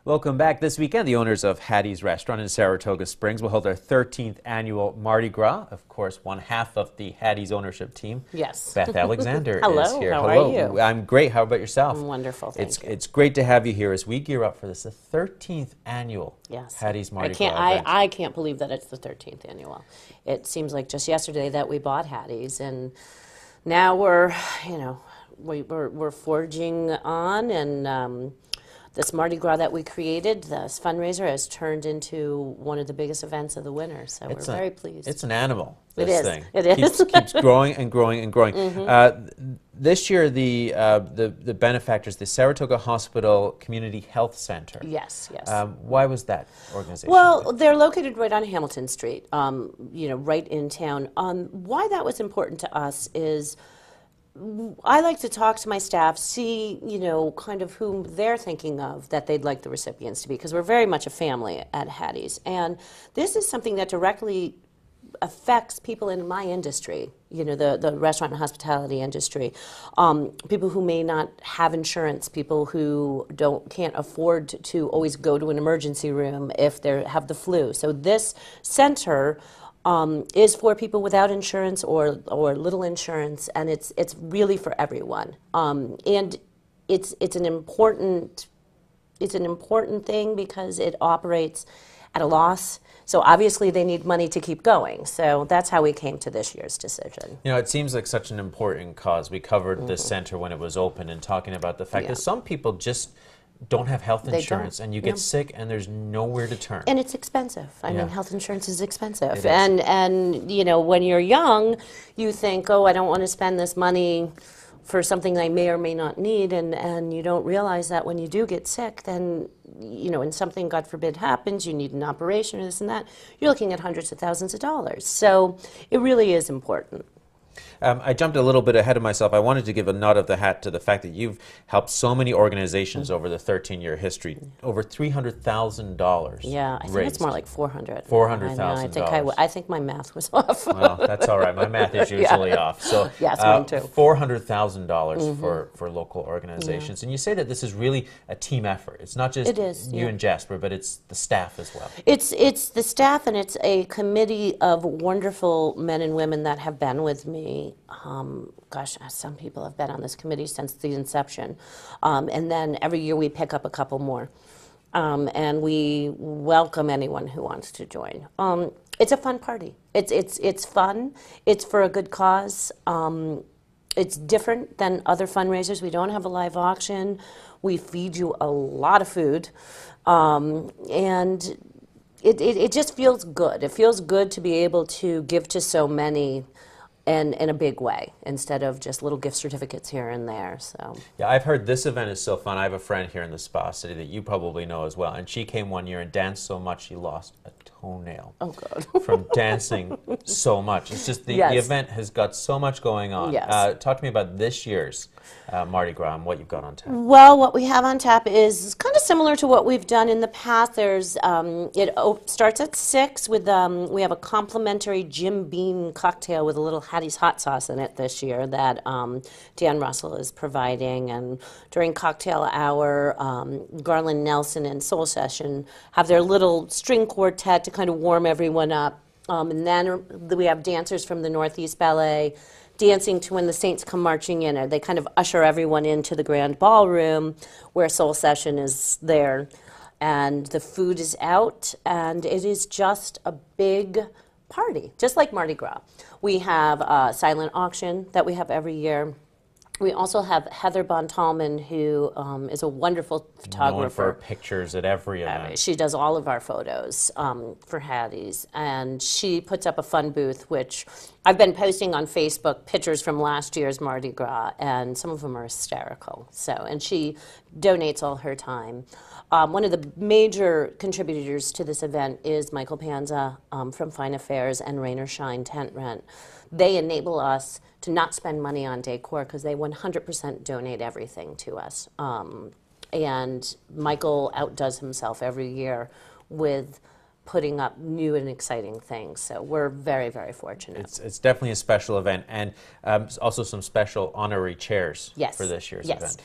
Welcome back. This weekend, the owners of Hattie's restaurant in Saratoga Springs will hold their 13th annual Mardi Gras. Of course, one half of the Hattie's ownership team. Yes. Beth Alexander Hello, is here. how Hello. are you? I'm great. How about yourself? I'm wonderful, thank you. It's great to have you here as we gear up for this, the 13th annual Hattie's Mardi Gras event. I can't believe that it's the 13th annual. It seems like just yesterday that we bought Hattie's, and now we're forging on, and this Mardi Gras that we created, this fundraiser, has turned into one of the biggest events of the winter. So we're very pleased. It's an animal. This thing. It is. Keeps growing and growing and growing. This year, the benefactors, the Saratoga Hospital Community Health Center. Yes. Why was that organization? Well, they're located right on Hamilton Street, right in town. Why that was important to us is I like to talk to my staff, see, kind of whom they're thinking of that they'd like the recipients to be, because we're very much a family at Hattie's. And this is something that directly affects people in my industry, the restaurant and hospitality industry, people who may not have insurance, people who can't afford to always go to an emergency room if they have the flu. So this center is for people without insurance or little insurance, and it's really for everyone. And it's an important thing because it operates at a loss. So obviously they need money to keep going. So that's how we came to this year's decision. It seems like such an important cause. We covered the center when it was open and talking about the fact that some people just don't have health insurance, and you get sick and there's nowhere to turn. And it's expensive. I mean, health insurance is expensive. It is. And when you're young, you think, oh, I don't want to spend this money for something I may or may not need, and you don't realize that when you do get sick, then, and something, God forbid, happens, you need an operation or this and that, you're looking at hundreds of thousands of dollars. So it really is important. I jumped a little bit ahead of myself. I wanted to give a nod of the hat to the fact that you've helped so many organizations over the 13-year history. Over $300,000. Yeah, I think it's more like 400. $400,000. I think my math was off. Well, that's all right. My math is usually off. So yes, mine too. $400,000 for local organizations. And you say that this is really a team effort. It's not just you and Jasper, but it's the staff as well. It's the staff, and it's a committee of wonderful men and women that have been with me. Some people have been on this committee since the inception. And then every year we pick up a couple more. And we welcome anyone who wants to join. It's a fun party. It's fun. It's for a good cause. It's different than other fundraisers. We don't have a live auction. We feed you a lot of food. And it just feels good. It feels good to be able to give to so many and in a big way, instead of just little gift certificates here and there. So yeah, I've heard this event is so fun. I have a friend here in the Spa City that you probably know as well, and she came one year and danced so much she lost a toenail. Oh, God. From dancing so much. It's just the event has got so much going on. Yes. Talk to me about this year's Mardi Gras and what you've got on tap. Well, what we have on tap is kind of similar to what we've done in the past. There's it starts at 6 with we have a complimentary Jim Beam cocktail with a little Hattie's hot sauce in it this year that Dan Russell is providing. And during cocktail hour, Garland Nelson and Soul Session have their little string quartet to kind of warm everyone up. And then we have dancers from the Northeast Ballet dancing to When the Saints Come Marching In. They kind of usher everyone into the grand ballroom where Soul Session is there. And the food is out, and it is just a big party, just like Mardi Gras. We have a silent auction that we have every year. We also have Heather Bontalman, who is a wonderful photographer. Known for her pictures at every event. She does all of our photos for Hattie's, and she puts up a fun booth, which I've been posting on Facebook pictures from last year's Mardi Gras, and some of them are hysterical. And she donates all her time. One of the major contributors to this event is Michael Panza from Fine Affairs and Rain or Shine Tent Rent. They enable us to not spend money on decor because they 100% donate everything to us. And Michael outdoes himself every year with putting up new and exciting things. So we're very, very fortunate. It's definitely a special event, and also some special honorary chairs for this year's event.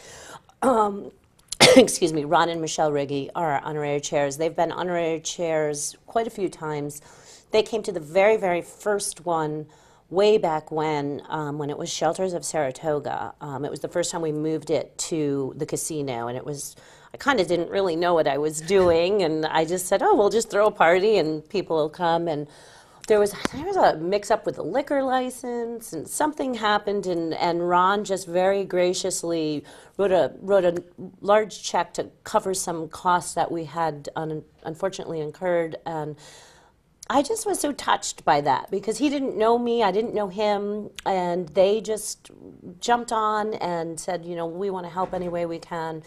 excuse me, Ron and Michelle Riggy are our honorary chairs. They've been honorary chairs quite a few times. They came to the very, very first one way back when it was Shelters of Saratoga. It was the first time we moved it to the casino, and I kind of didn't really know what I was doing, and I just said, oh, we'll just throw a party and people will come. And there was a mix-up with the liquor license, and something happened, and Ron just very graciously wrote a large check to cover some costs that we had unfortunately incurred. And I just was so touched by that, because he didn't know me, I didn't know him, and they just jumped on and said, we want to help any way we can.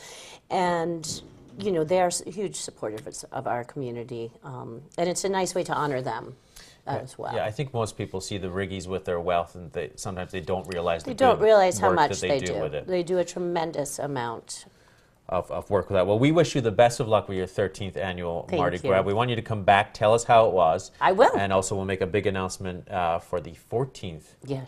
And they are huge supporters of our community, and it's a nice way to honor them as well. Yeah, I think most people see the Riggies with their wealth, and sometimes they don't realize how much they do with it. They do a tremendous amount of work with that. Well, we wish you the best of luck with your 13th annual Mardi you. Gras. We want you to come back, tell us how it was. I will. And also we'll make a big announcement for the 14th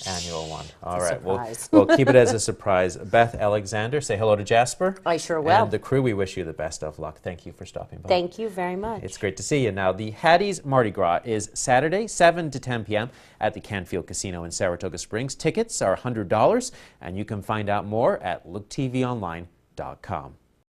annual one. All right, we'll keep it as a surprise. Beth Alexander, say hello to Jasper. I sure will. And the crew, we wish you the best of luck. Thank you for stopping by. Thank you very much. It's great to see you. Now, the Hattie's Mardi Gras is Saturday, 7 to 10 p.m. at the Canfield Casino in Saratoga Springs. Tickets are $100, and you can find out more at looktvonline.com.